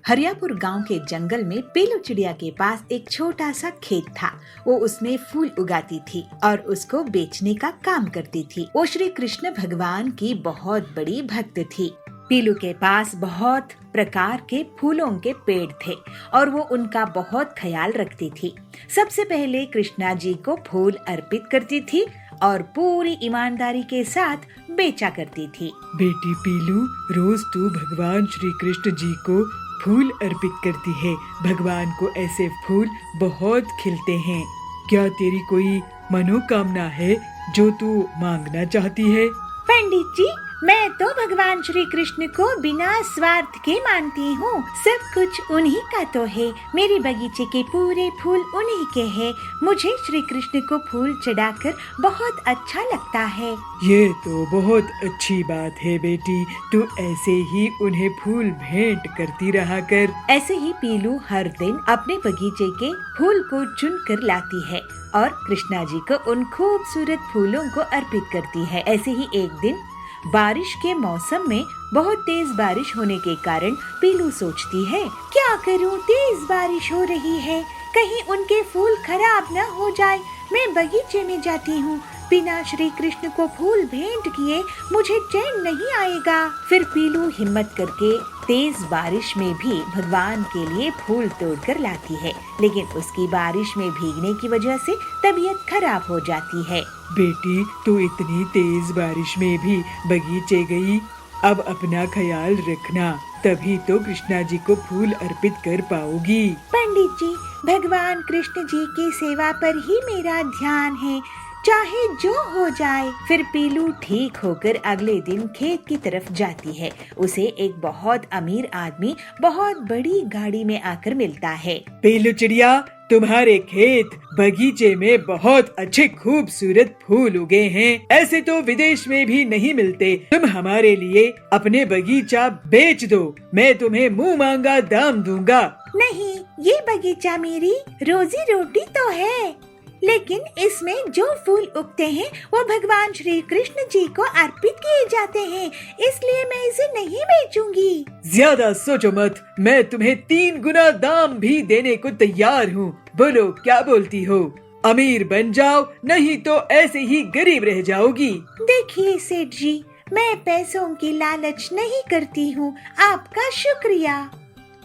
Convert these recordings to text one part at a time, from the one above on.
हरियापुर गांव के जंगल में पीलू चिड़िया के पास एक छोटा सा खेत था। वो उसमें फूल उगाती थी और उसको बेचने का काम करती थी। वो श्री कृष्ण भगवान की बहुत बड़ी भक्त थी। पीलू के पास बहुत प्रकार के फूलों के पेड़ थे और वो उनका बहुत ख्याल रखती थी। सबसे पहले कृष्णा जी को फूल अर्पित करती थी और पूरी ईमानदारी के साथ बेचा करती थी। बेटी पीलू, रोज तू भगवान श्री कृष्ण जी को फूल अर्पित करती है। भगवान को ऐसे फूल बहुत खिलते हैं। क्या तेरी कोई मनोकामना है जो तू मांगना चाहती है? पंडित जी, मैं तो भगवान श्री कृष्ण को बिना स्वार्थ के मानती हूँ। सब कुछ उन्हीं का तो है। मेरे बगीचे के पूरे फूल उन्हीं के हैं। मुझे श्री कृष्ण को फूल चढ़ाकर बहुत अच्छा लगता है। ये तो बहुत अच्छी बात है बेटी। तू ऐसे ही उन्हें फूल भेंट करती रहा कर। ऐसे ही पीलू हर दिन अपने बगीचे के फूल को चुन कर लाती है और कृष्णा जी को उन खूबसूरत फूलों को अर्पित करती है। ऐसे ही एक दिन बारिश के मौसम में बहुत तेज बारिश होने के कारण पीलू सोचती है, क्या करूं, तेज बारिश हो रही है, कहीं उनके फूल खराब न हो जाए। मैं बगीचे में जाती हूँ। बिना श्री कृष्ण को फूल भेंट किए मुझे चैन नहीं आएगा। फिर पीलू हिम्मत करके तेज बारिश में भी भगवान के लिए फूल तोड़कर लाती है, लेकिन उसकी बारिश में भीगने की वजह से तबीयत खराब हो जाती है। बेटी, तू इतनी तेज बारिश में भी बगीचे गई। अब अपना ख्याल रखना, तभी तो कृष्णा जी को फूल अर्पित कर पाओगी। पंडित जी, भगवान कृष्ण जी की सेवा पर ही मेरा ध्यान है, चाहे जो हो जाए। फिर पीलू ठीक होकर अगले दिन खेत की तरफ जाती है। उसे एक बहुत अमीर आदमी बहुत बड़ी गाड़ी में आकर मिलता है। पीलू चिड़िया, तुम्हारे खेत बगीचे में बहुत अच्छे खूबसूरत फूल उगे हैं। ऐसे तो विदेश में भी नहीं मिलते। तुम हमारे लिए अपने बगीचा बेच दो, मैं तुम्हें मुंह मांगा दाम दूंगा। नहीं, ये बगीचा मेरी रोजी रोटी तो है, लेकिन इसमें जो फूल उगते हैं वो भगवान श्री कृष्ण जी को अर्पित किए जाते हैं, इसलिए मैं इसे नहीं बेचूंगी। ज्यादा सोचो मत, मैं तुम्हें 3 गुना दाम भी देने को तैयार हूँ। बोलो, क्या बोलती हो? अमीर बन जाओ, नहीं तो ऐसे ही गरीब रह जाओगी। देखिए सेठ जी, मैं पैसों की लालच नहीं करती हूँ। आपका शुक्रिया।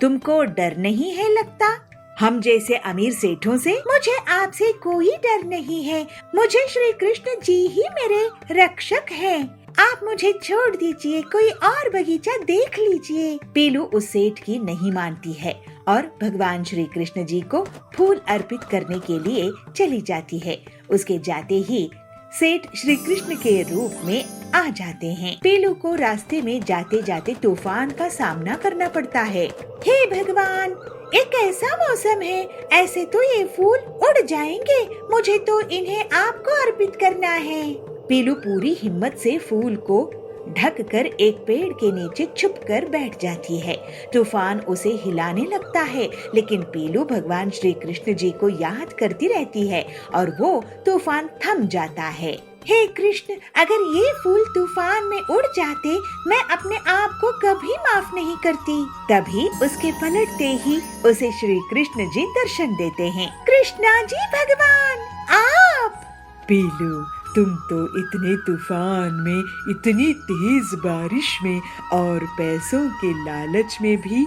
तुमको डर नहीं है लगता हम जैसे अमीर सेठों से? मुझे आपसे कोई डर नहीं है। मुझे श्री कृष्ण जी ही मेरे रक्षक हैं। आप मुझे छोड़ दीजिए, कोई और बगीचा देख लीजिए। पीलू उस सेठ की नहीं मानती है और भगवान श्री कृष्ण जी को फूल अर्पित करने के लिए चली जाती है। उसके जाते ही सेठ श्री कृष्ण के रूप में आ जाते हैं। पीलू को रास्ते में जाते जाते तूफान का सामना करना पड़ता है। हे भगवान, एक ऐसा मौसम है, ऐसे तो ये फूल उड़ जाएंगे। मुझे तो इन्हें आपको अर्पित करना है। पीलू पूरी हिम्मत से फूल को ढक कर एक पेड़ के नीचे छुप कर बैठ जाती है। तूफान उसे हिलाने लगता है, लेकिन पीलू भगवान श्री कृष्ण जी को याद करती रहती है और वो तूफान थम जाता है। हे कृष्ण, अगर ये फूल तूफान में उड़ जाते, मैं अपने आप को कभी माफ नहीं करती। तभी उसके पलटते ही उसे श्री कृष्ण जी दर्शन देते हैं। कृष्णा जी भगवान, आप! पीलू, तुम तो इतने तूफान में, इतनी तेज बारिश में और पैसों के लालच में भी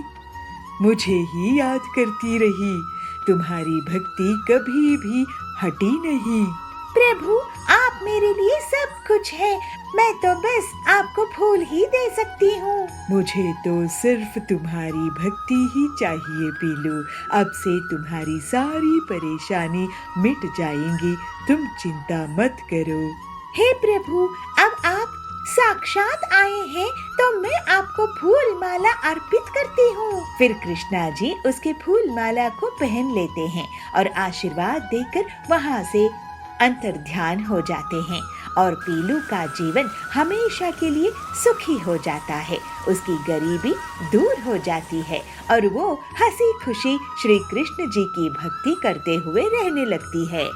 मुझे ही याद करती रही। तुम्हारी भक्ति कभी भी हटी नहीं। प्रभु, आप मेरे लिए सब कुछ है। मैं तो बस आपको फूल ही दे सकती हूँ। मुझे तो सिर्फ तुम्हारी भक्ति ही चाहिए पीलू। अब से तुम्हारी सारी परेशानी मिट जाएंगी, तुम चिंता मत करो। हे प्रभु, अब आप साक्षात आए हैं तो मैं आपको फूल माला अर्पित करती हूँ। फिर कृष्णा जी उसके फूल माला को पहन लेते हैं और आशीर्वाद देकर वहाँ से अंतर ध्यान हो जाते हैं और पीलू का जीवन हमेशा के लिए सुखी हो जाता है। उसकी गरीबी दूर हो जाती है और वो हंसी खुशी श्री कृष्ण जी की भक्ति करते हुए रहने लगती है।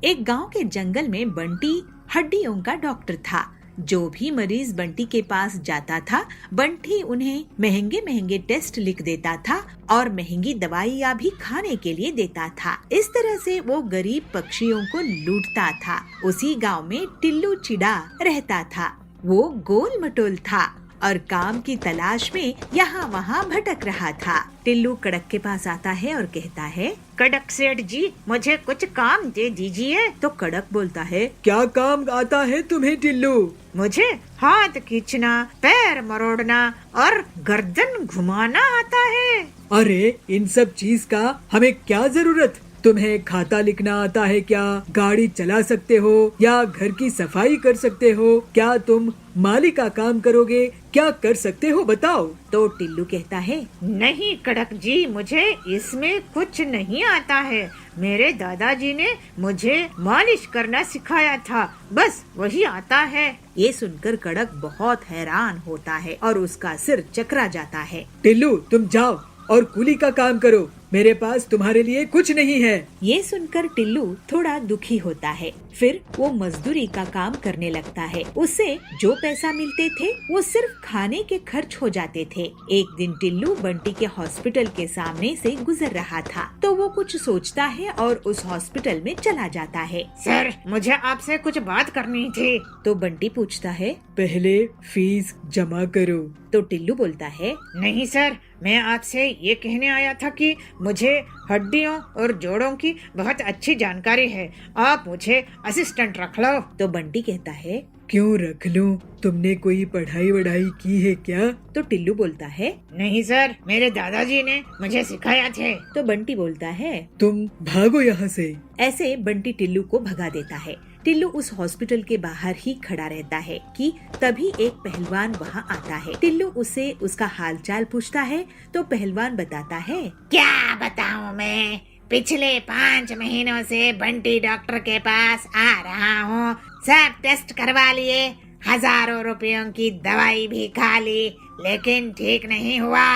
एक गांव के जंगल में बंटी हड्डियों का डॉक्टर था। जो भी मरीज बंटी के पास जाता था, बंटी उन्हें महंगे महंगे टेस्ट लिख देता था और महंगी दवाइयाँ भी खाने के लिए देता था। इस तरह से वो गरीब पक्षियों को लूटता था। उसी गांव में टिल्लू चिड़ा रहता था। वो गोल मटोल था और काम की तलाश में यहाँ वहाँ भटक रहा था। टिल्लू कड़क के पास आता है और कहता है, कड़क सेठ जी, मुझे कुछ काम दे दीजिए। तो कड़क बोलता है, क्या काम आता है तुम्हें टिल्लू? मुझे हाथ खींचना, पैर मरोड़ना और गर्दन घुमाना आता है। अरे इन सब चीज का हमें क्या जरूरत? तुम्हें खाता लिखना आता है क्या? गाड़ी चला सकते हो या घर की सफाई कर सकते हो? क्या तुम माली का काम करोगे? क्या कर सकते हो बताओ? तो टिल्लू कहता है, नहीं कड़क जी, मुझे इसमें कुछ नहीं आता है। मेरे दादाजी ने मुझे मालिश करना सिखाया था, बस वही आता है। ये सुनकर कड़क बहुत हैरान होता है और उसका सिर चकरा जाता है। टिल्लू तुम जाओ और कूली का काम करो, मेरे पास तुम्हारे लिए कुछ नहीं है। ये सुनकर टिल्लू थोड़ा दुखी होता है। फिर वो मजदूरी का काम करने लगता है। उससे जो पैसा मिलते थे वो सिर्फ खाने के खर्च हो जाते थे। एक दिन टिल्लू बंटी के हॉस्पिटल के सामने से गुजर रहा था, तो वो कुछ सोचता है और उस हॉस्पिटल में चला जाता है। सर, मुझे आपसे कुछ बात करनी थी। तो बंटी पूछता है, पहले फीस जमा करो। तो टिल्लू बोलता है, नहीं सर, मैं आपसे ये कहने आया था कि मुझे हड्डियों और जोड़ों की बहुत अच्छी जानकारी है, आप मुझे असिस्टेंट रख लो। तो बंटी कहता है, क्यों रख लूं? तुमने कोई पढ़ाई वढ़ाई की है क्या? तो टिल्लू बोलता है, नहीं सर, मेरे दादाजी ने मुझे सिखाया थे। तो बंटी बोलता है, तुम भागो यहाँ से। ऐसे बंटी टिल्लू को भगा देता है। टिल्लू उस हॉस्पिटल के बाहर ही खड़ा रहता है कि तभी एक पहलवान वहाँ आता है। टिल्लू उससे उसका हालचाल पूछता है तो पहलवान बताता है, क्या बताऊँ मैं, पिछले 5 महीनों से बंटी डॉक्टर के पास आ रहा हूँ। सब टेस्ट करवा लिए, हजारों रुपयों की दवाई भी खा ली, लेकिन ठीक नहीं हुआ।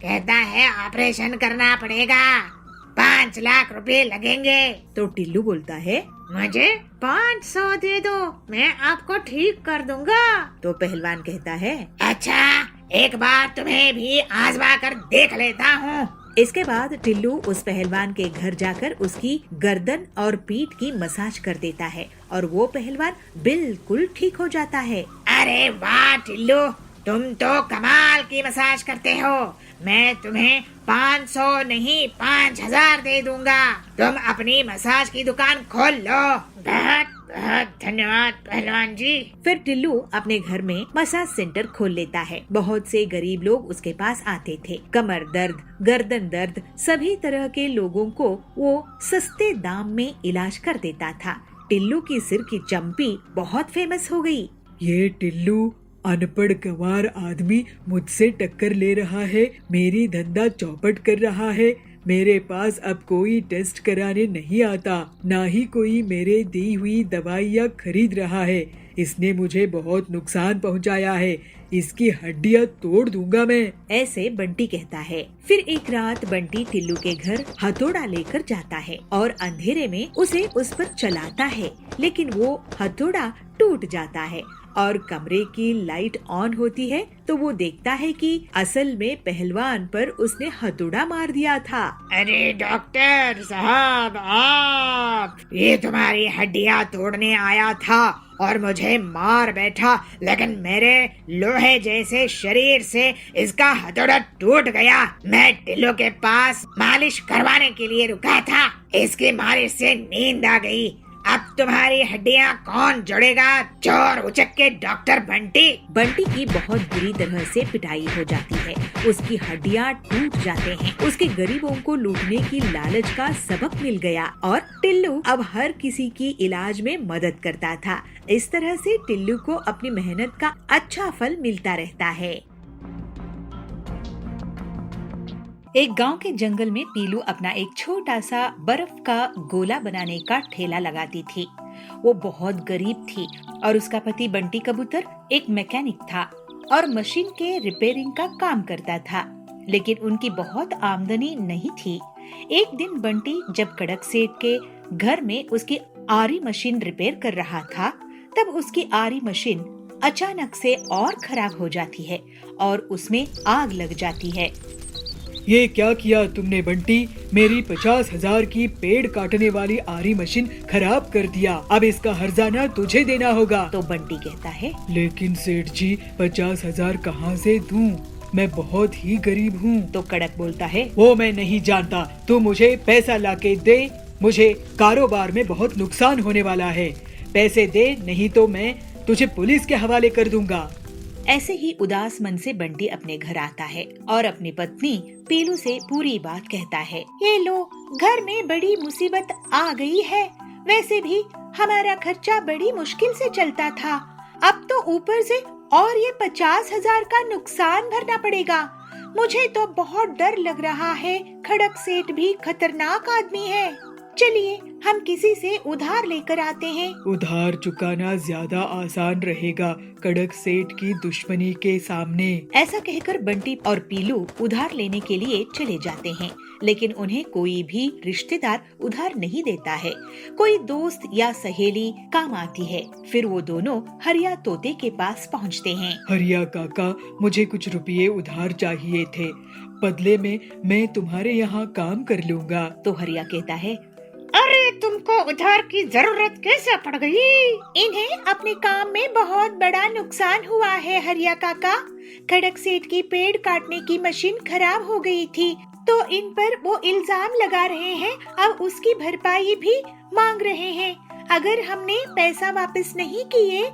कहता है ऑपरेशन करना पड़ेगा, 5 लाख रुपए लगेंगे। तो टिल्लू बोलता है, मुझे 500 दे दो, मैं आपको ठीक कर दूंगा। तो पहलवान कहता है, अच्छा, एक बार तुम्हें भी आजमा कर देख लेता हूँ। इसके बाद टिल्लू उस पहलवान के घर जाकर उसकी गर्दन और पीठ की मसाज कर देता है और वो पहलवान बिल्कुल ठीक हो जाता है। अरे वाह टिल्लू, तुम तो कमाल की मसाज करते हो। मैं तुम्हें 500 नहीं 5000 दे दूंगा। तुम अपनी मसाज की दुकान खोल लो। बहुत बहुत धन्यवाद पहलवान जी। फिर टिल्लू अपने घर में मसाज सेंटर खोल लेता है। बहुत से गरीब लोग उसके पास आते थे। कमर दर्द, गर्दन दर्द, सभी तरह के लोगों को वो सस्ते दाम में इलाज कर देता था। टिल्लू की सिर की चंपी बहुत फेमस हो गई। ये टिल्लू अनपढ़ गंवार आदमी मुझसे टक्कर ले रहा है, मेरी धंधा चौपट कर रहा है। मेरे पास अब कोई टेस्ट कराने नहीं आता, ना ही कोई मेरे दी हुई दवाइयाँ खरीद रहा है। इसने मुझे बहुत नुकसान पहुंचाया है, इसकी हड्डियाँ तोड़ दूंगा मैं। ऐसे बंटी कहता है। फिर एक रात बंटी टिल्लू के घर हथौड़ा लेकर जाता है और अंधेरे में उसे उस पर चलाता है, लेकिन वो हथौड़ा टूट जाता है और कमरे की लाइट ऑन होती है तो वो देखता है कि असल में पहलवान पर उसने हथौड़ा मार दिया था। अरे डॉक्टर साहब, आप, ये तुम्हारी हड्डियाँ तोड़ने आया था और मुझे मार बैठा, लेकिन मेरे लोहे जैसे शरीर से इसका हथौड़ा टूट गया। मैं टिल्लू के पास मालिश करवाने के लिए रुका था, इसकी मालिश से नींद आ गई। अब तुम्हारी हड्डियाँ कौन जोड़ेगा, चोर उचक के डॉक्टर बंटी। बंटी की बहुत बुरी तरह से पिटाई हो जाती है, उसकी हड्डियाँ टूट जाते हैं। उसके गरीबों को लूटने की लालच का सबक मिल गया और टिल्लू अब हर किसी की इलाज में मदद करता था। इस तरह से टिल्लू को अपनी मेहनत का अच्छा फल मिलता रहता है। एक गांव के जंगल में पीलू अपना एक छोटा सा बर्फ का गोला बनाने का ठेला लगाती थी। वो बहुत गरीब थी और उसका पति बंटी कबूतर एक मैकेनिक था और मशीन के रिपेयरिंग का काम करता था, लेकिन उनकी बहुत आमदनी नहीं थी। एक दिन बंटी जब कड़क सेठ के घर में उसकी आरी मशीन रिपेयर कर रहा था, तब उसकी आरी मशीन अचानक से और खराब हो जाती है और उसमें आग लग जाती है। ये क्या किया तुमने बंटी? मेरी 50,000 की पेड़ काटने वाली आरी मशीन खराब कर दिया। अब इसका हर्जाना तुझे देना होगा। तो बंटी कहता है, लेकिन सेठ जी 50,000 कहाँ से दूं? मैं बहुत ही गरीब हूँ। तो कड़क बोलता है, वो मैं नहीं जानता, तू मुझे पैसा लाके दे। मुझे कारोबार में बहुत नुकसान होने वाला है। पैसे दे, नहीं तो मैं तुझे पुलिस के हवाले कर दूंगा। ऐसे ही उदास मन से बंटी अपने घर आता है और अपनी पत्नी पीलू से पूरी बात कहता है। ये लो, घर में बड़ी मुसीबत आ गई है। वैसे भी हमारा खर्चा बड़ी मुश्किल से चलता था, अब तो ऊपर से और ये 50,000 का नुकसान भरना पड़ेगा। मुझे तो बहुत डर लग रहा है। खड़क सेठ भी खतरनाक आदमी है। चलिए हम किसी से उधार लेकर आते हैं। उधार चुकाना ज्यादा आसान रहेगा कड़क सेठ की दुश्मनी के सामने। ऐसा कहकर बंटी और पीलू उधार लेने के लिए चले जाते हैं, लेकिन उन्हें कोई भी रिश्तेदार उधार नहीं देता है। कोई दोस्त या सहेली काम आती है। फिर वो दोनों हरिया तोते के पास पहुंचते हैं। हरिया काका, मुझे कुछ रुपये उधार चाहिए थे। बदले में मैं तुम्हारे यहाँ काम कर लूँगा। तो हरिया कहता है, अरे तुमको उधार की जरूरत कैसे पड़ गई? इन्हें अपने काम में बहुत बड़ा नुकसान हुआ है हरिया काका। खड़क सेठ की पेड़ काटने की मशीन खराब हो गई थी, तो इन पर वो इल्जाम लगा रहे हैं। अब उसकी भरपाई भी मांग रहे हैं। अगर हमने पैसा वापस नहीं किए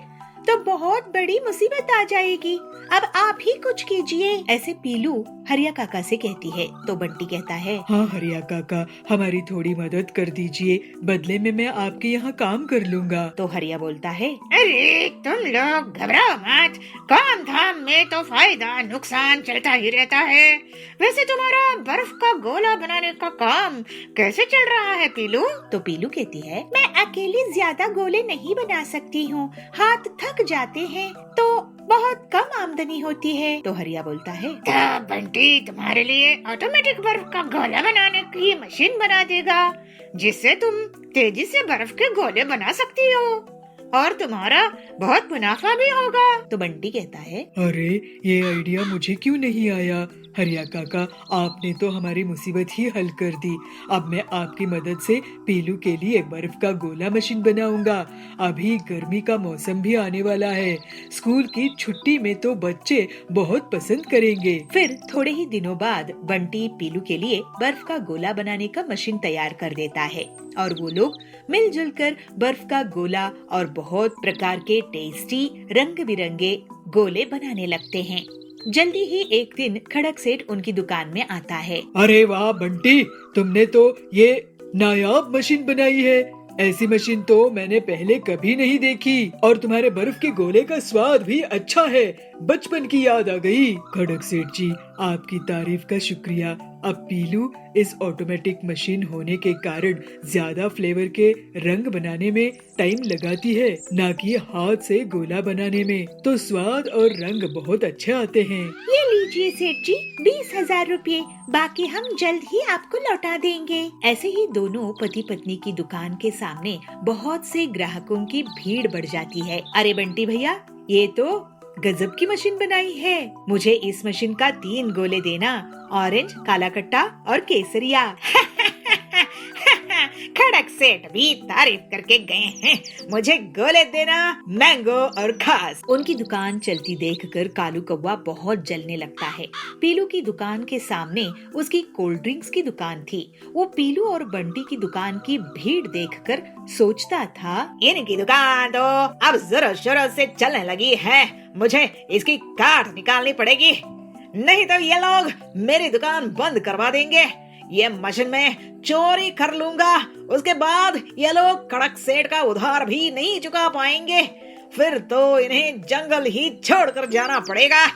तो बहुत बड़ी मुसीबत आ जाएगी। अब आप ही कुछ कीजिए। ऐसे पीलू हरिया काका से कहती है। तो बंटी कहता है, हाँ हरिया काका, हमारी थोड़ी मदद कर दीजिए। बदले में मैं आपके यहाँ काम कर लूँगा। तो हरिया बोलता है, अरे तुम लोग घबराओ मत। काम धाम में तो फायदा नुकसान चलता ही रहता है। वैसे तुम्हारा बर्फ का गोला बनाने का काम कैसे चल रहा है पीलू? तो पीलू कहती है, मैं अकेली ज्यादा गोले नहीं बना सकती हूँ। हाथ थक जाते हैं तो बहुत कम आमदनी होती है। तो हरिया बोलता है, तो बंटी तुम्हारे लिए ऑटोमेटिक बर्फ का गोला बनाने की मशीन बना देगा, जिससे तुम तेजी से बर्फ के गोले बना सकती हो और तुम्हारा बहुत मुनाफा भी होगा। तो बंटी कहता है, अरे ये आइडिया मुझे क्यों नहीं आया? हरिया काका, आपने तो हमारी मुसीबत ही हल कर दी। अब मैं आपकी मदद से पीलू के लिए बर्फ का गोला मशीन बनाऊंगा। अभी गर्मी का मौसम भी आने वाला है। स्कूल की छुट्टी में तो बच्चे बहुत पसंद करेंगे। फिर थोड़े ही दिनों बाद बंटी पीलू के लिए बर्फ का गोला बनाने का मशीन तैयार कर देता है और वो लोग मिलजुल कर बर्फ का गोला और बहुत प्रकार के टेस्टी रंग बिरंगे गोले बनाने लगते हैं। जल्दी ही एक दिन खड़क सेठ उनकी दुकान में आता है। अरे वाह बंटी, तुमने तो ये नायाब मशीन बनाई है। ऐसी मशीन तो मैंने पहले कभी नहीं देखी। और तुम्हारे बर्फ के गोले का स्वाद भी अच्छा है। बचपन की याद आ गई। खड़क सेठ जी, आपकी तारीफ का शुक्रिया। अब पीलू इस ऑटोमेटिक मशीन होने के कारण ज्यादा फ्लेवर के रंग बनाने में टाइम लगाती है, ना कि हाथ से गोला बनाने में। तो स्वाद और रंग बहुत अच्छे आते हैं। ये लीजिए सेठ जी, 20,000 रुपये। बाकी हम जल्द ही आपको लौटा देंगे। ऐसे ही दोनों पति पत्नी की दुकान के सामने बहुत से ग्राहकों की भीड़ बढ़ जाती है। अरे बंटी भैया, ये तो गजब की मशीन बनाई है। मुझे इस मशीन का 3 गोले देना, ऑरेंज, काला कट्टा और केसरिया। खड़क सेठ भी तारीफ करके गए हैं। मुझे गोले देना, मैंगो और खास। उनकी दुकान चलती देखकर कालू कौवा बहुत जलने लगता है। पीलू की दुकान के सामने उसकी कोल्ड ड्रिंक्स की दुकान थी। वो पीलू और बंटी की दुकान की भीड़ देखकर सोचता था, इनकी दुकान तो अब जोरों शोरों से चलने लगी है। मुझे इसकी काट निकालनी पड़ेगी, नहीं तो ये लोग मेरी दुकान बंद करवा देंगे। ये मशीन में चोरी कर लूंगा। उसके बाद ये लोग खड़क सेठ का उधार भी नहीं चुका पाएंगे। फिर तो इन्हें जंगल ही छोड़कर जाना पड़ेगा।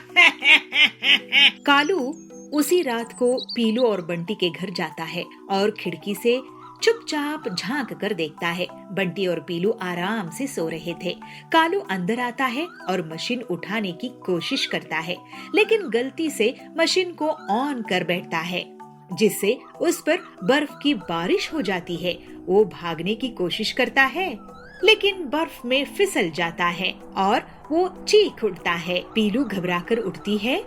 कालू उसी रात को पीलू और बंटी के घर जाता है और खिड़की से चुपचाप झांक कर देखता है। बंटी और पीलू आराम से सो रहे थे। कालू अंदर आता है और मशीन उठाने की कोशिश करता है, लेकिन गलती से मशीन को ऑन कर बैठता है, जिससे उस पर बर्फ की बारिश हो जाती है। वो भागने की कोशिश करता है, लेकिन बर्फ में फिसल जाता है और वो चीख उठता है। पीलू घबराकर उठती है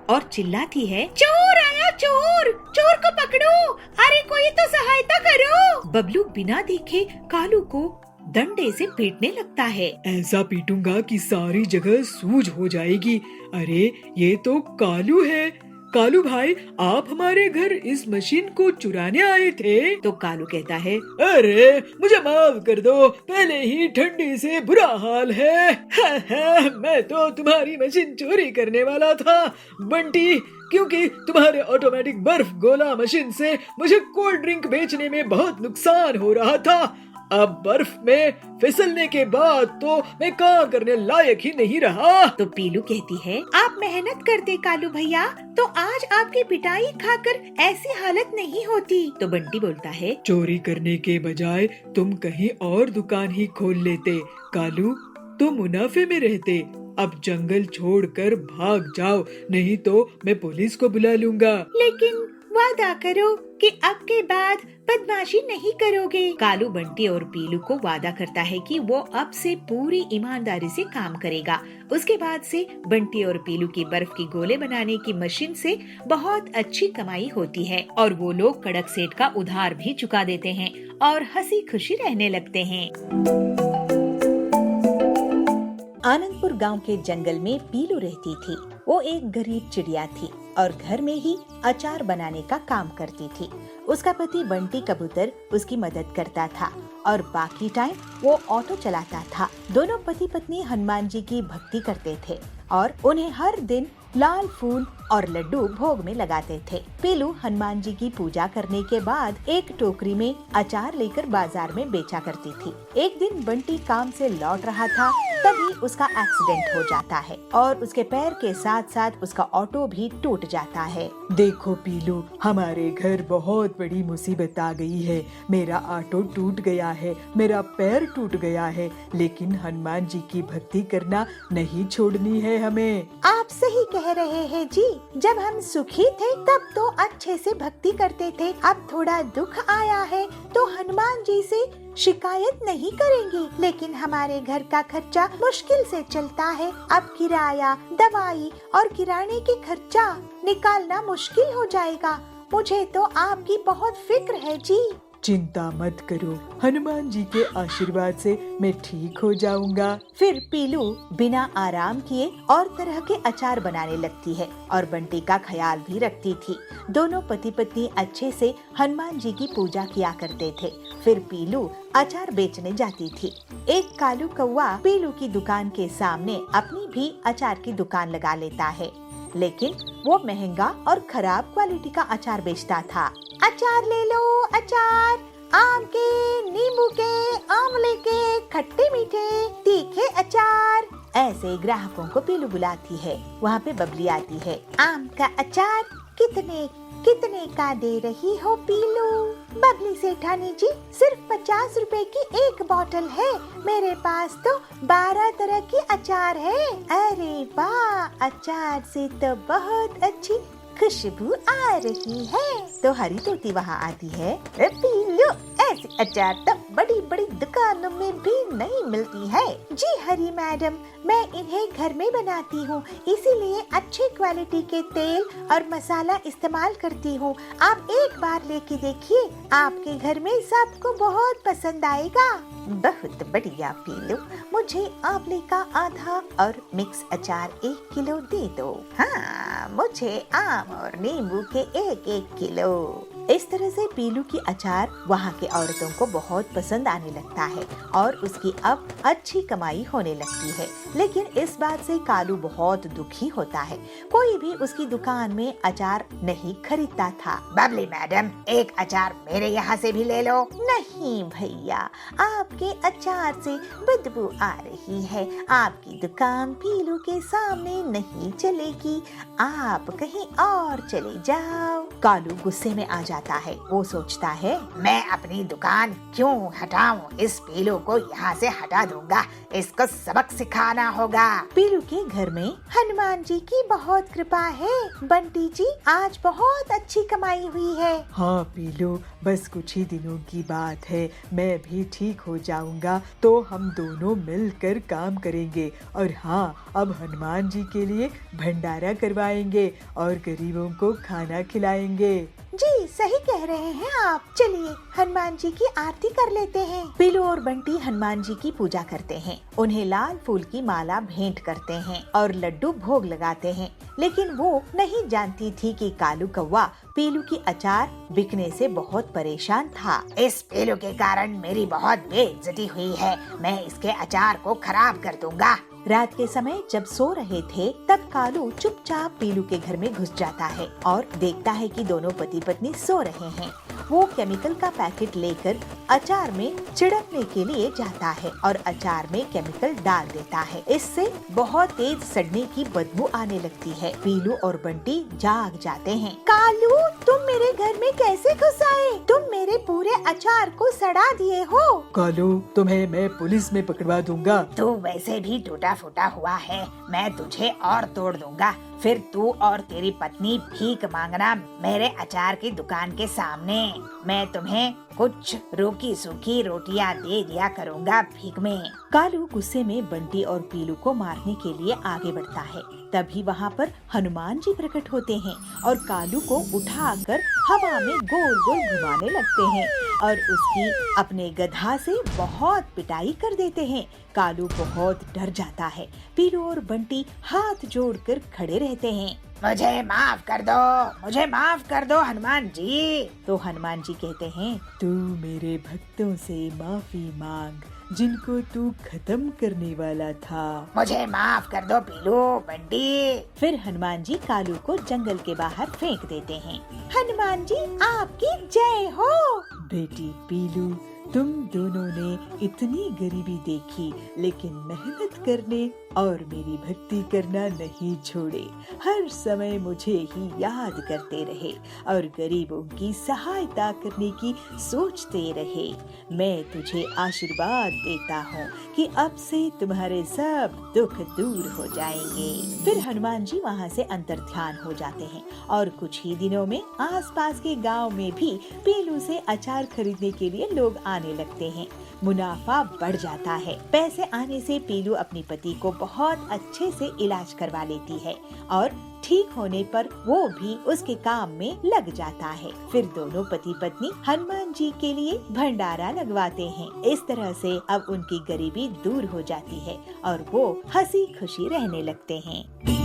और चिल्लाती है, चोर आया, चोर, चोर को पकड़ो, अरे कोई तो सहायता करो। बबलू बिना देखे कालू को डंडे से पीटने लगता है। ऐसा पीटूंगा कि सारी जगह सूज हो जाएगी। अरे ये तो कालू है। कालू भाई, आप हमारे घर इस मशीन को चुराने आए थे? तो कालू कहता है, अरे मुझे माफ कर दो, पहले ही ठंडी से बुरा हाल है। मैं तो तुम्हारी मशीन चोरी करने वाला था बंटी, क्योंकि तुम्हारे ऑटोमेटिक बर्फ गोला मशीन से मुझे कोल्ड ड्रिंक बेचने में बहुत नुकसान हो रहा था। अब बर्फ में फिसलने के बाद तो मैं काम करने लायक ही नहीं रहा। तो पीलू कहती है, आप मेहनत करते कालू भैया तो आज आपकी पिटाई खाकर ऐसी हालत नहीं होती। तो बंटी बोलता है, चोरी करने के बजाय तुम कहीं और दुकान ही खोल लेते कालू, तो मुनाफे में रहते। अब जंगल छोड़कर भाग जाओ, नहीं तो मैं पुलिस को बुला लूंगा। लेकिन वादा करो कि अब के बाद बदमाशी नहीं करोगे। कालू बंटी और पीलू को वादा करता है कि वो अब से पूरी ईमानदारी से काम करेगा। उसके बाद से बंटी और पीलू की बर्फ की गोले बनाने की मशीन से बहुत अच्छी कमाई होती है और वो लोग कड़क सेठ का उधार भी चुका देते हैं और हंसी खुशी रहने लगते हैं। आनंदपुर गांव के जंगल में पीलू रहती थी। वो एक गरीब चिड़िया थी और घर में ही अचार बनाने का काम करती थी। उसका पति बंटी कबूतर उसकी मदद करता था और बाकी टाइम वो ऑटो चलाता था। दोनों पति पत्नी हनुमान जी की भक्ति करते थे और उन्हें हर दिन लाल फूल और लड्डू भोग में लगाते थे। पीलू हनुमान जी की पूजा करने के बाद एक टोकरी में अचार लेकर बाजार में बेचा करती थी। एक दिन बंटी काम से लौट रहा था, तभी उसका एक्सीडेंट हो जाता है और उसके पैर के साथ साथ उसका ऑटो भी टूट जाता है। देखो पीलू, हमारे घर बहुत बड़ी मुसीबत आ गई है। मेरा ऑटो टूट गया है, मेरा पैर टूट गया है, लेकिन हनुमान जी की भक्ति करना नहीं छोड़नी है हमें। आप सही कह रहे हैं जी, जब हम सुखी थे तब तो अच्छे से भक्ति करते थे। अब थोड़ा दुख आया है तो हनुमान जी से शिकायत नहीं करेंगे, लेकिन हमारे घर का खर्चा मुश्किल से चलता है। अब किराया, दवाई और किराने की खर्चा निकालना मुश्किल हो जाएगा। मुझे तो आपकी बहुत फिक्र है जी। चिंता मत करो, हनुमान जी के आशीर्वाद से मैं ठीक हो जाऊंगा। फिर पीलू बिना आराम किए और तरह के अचार बनाने लगती है और बंटी का ख्याल भी रखती थी। दोनों पति पत्नी अच्छे से हनुमान जी की पूजा किया करते थे। फिर पीलू अचार बेचने जाती थी। एक कालू कौवा पीलू की दुकान के सामने अपनी भी अचार की दुकान लगा लेता है, लेकिन वो महंगा और खराब क्वालिटी का अचार बेचता था। अचार ले लो, अचार, आम के, नींबू के, आंवले के, खट्टे मीठे, तीखे अचार। ऐसे ग्राहकों को पीलू बुलाती है। वहाँ पे बबली आती है। आम का अचार कितने कितने का दे रही हो पीलू? बबली सेठानी जी, सिर्फ 50 रुपए की एक बोतल है। मेरे पास तो 12 तरह की अचार है। अरे वाह, अचार से तो बहुत अच्छी खुशबू आ रही है। तो हरी तोती वहाँ आती है। पीलू, ऐसी अचार तो बड़ी बड़ी दुकानों में भी नहीं मिलती है। जी हरी मैडम, मैं इन्हें घर में बनाती हूँ, इसीलिए अच्छे क्वालिटी के तेल और मसाला इस्तेमाल करती हूँ। आप एक बार लेके देखिए, आपके घर में सबको बहुत पसंद आएगा। बहुत बढ़िया पीलू, मुझे आंवले का आधा और मिक्स अचार 1 किलो दे दो। हाँ, मुझे आम और नींबू के 1-1 किलो। इस तरह से पीलू की अचार वहाँ के औरतों को बहुत पसंद आने लगता है और उसकी अब अच्छी कमाई होने लगती है। लेकिन इस बात से कालू बहुत दुखी होता है। कोई भी उसकी दुकान में अचार नहीं खरीदता था। बबली मैडम, एक अचार मेरे यहाँ से भी ले लो। नहीं भैया, आपके अचार से बदबू आ रही है। आपकी दुकान पीलू के सामने नहीं चलेगी, आप कहीं और चले जाओ। कालू गुस्से में आ जाता है। वो सोचता है, मैं अपनी दुकान क्यों हटाऊं? इस पीलू को यहाँ से हटा दूंगा, इसको सबक सिखाना करना होगा। पीलू के घर में हनुमान जी की बहुत कृपा है। बंटी जी आज बहुत अच्छी कमाई हुई है। हाँ पीलू, बस कुछ ही दिनों की बात है, मैं भी ठीक हो जाऊंगा तो हम दोनों मिलकर काम करेंगे। और हाँ, अब हनुमान जी के लिए भंडारा करवाएंगे और गरीबों को खाना खिलाएंगे। जी सही कह रहे हैं आप। चलिए हनुमान जी की आरती कर लेते हैं। पीलू और बंटी हनुमान जी की पूजा करते हैं, उन्हें लाल फूल की माला भेंट करते हैं और लड्डू भोग लगाते हैं। लेकिन वो नहीं जानती थी कि कालू कौवा पीलू की अचार बिकने से बहुत परेशान था। इस पीलू के कारण मेरी बहुत बेइज्जती हुई है, मैं इसके अचार को खराब कर दूंगा। रात के समय जब सो रहे थे तब कालू चुपचाप पीलू के घर में घुस जाता है और देखता है कि दोनों पति पत्नी सो रहे हैं। वो केमिकल का पैकेट लेकर अचार में छिड़कने के लिए जाता है और अचार में केमिकल डाल देता है। इससे बहुत तेज सड़ने की बदबू आने लगती है। पीलू और बंटी जाग जाते हैं। कालू, तुम मेरे घर में कैसे घुस आए? तुम मेरे पूरे अचार को सड़ा दिए हो। कालू, तुम्हें मैं पुलिस में पकड़वा दूंगा। तू वैसे भी टूटा फूटा हुआ है, मैं तुझे और तोड़ दूंगा। फिर तू और तेरी पत्नी भीख मांगना मेरे अचार की दुकान के सामने। मैं तुम्हें कुछ रूखी सूखी रोटियां दे दिया करूंगा भीख में। कालू गुस्से में बंटी और पीलू को मारने के लिए आगे बढ़ता है। तभी वहाँ पर हनुमान जी प्रकट होते हैं और कालू को उठाकर हवा में गोल गोल घुमाने लगते हैं और उसकी अपने गधा से बहुत पिटाई कर देते हैं। कालू बहुत डर जाता है। पीलू और बंटी हाथ जोड़कर खड़े रहते हैं। मुझे माफ कर दो, मुझे माफ कर दो हनुमान जी। तो हनुमान जी कहते हैं, तू मेरे भक्तों से माफी मांग जिनको तू खत्म करने वाला था। मुझे माफ कर दो पीलू बंटी। फिर हनुमान जी कालू को जंगल के बाहर फेंक देते हैं। हनुमान जी आपकी जय हो। बेटी पीलू, तुम दोनों ने इतनी गरीबी देखी लेकिन मेहनत करने और मेरी भक्ति करना नहीं छोड़े। हर समय मुझे ही याद करते रहे और गरीबों की सहायता करने की सोचते रहे। मैं तुझे आशीर्वाद देता हूँ कि अब से तुम्हारे सब दुख दूर हो जाएंगे। फिर हनुमान जी वहाँ से अंतर्ध्यान हो जाते हैं और कुछ ही दिनों में आसपास के गांव में भी पीलू से अचार खरीदने के लिए लोग आने लगते हैं। मुनाफा बढ़ जाता है। पैसे आने से पीलू अपनी पति को बहुत अच्छे से इलाज करवा लेती है और ठीक होने पर वो भी उसके काम में लग जाता है। फिर दोनों पति पत्नी हनुमान जी के लिए भंडारा लगवाते हैं। इस तरह से अब उनकी गरीबी दूर हो जाती है और वो हंसी खुशी रहने लगते हैं।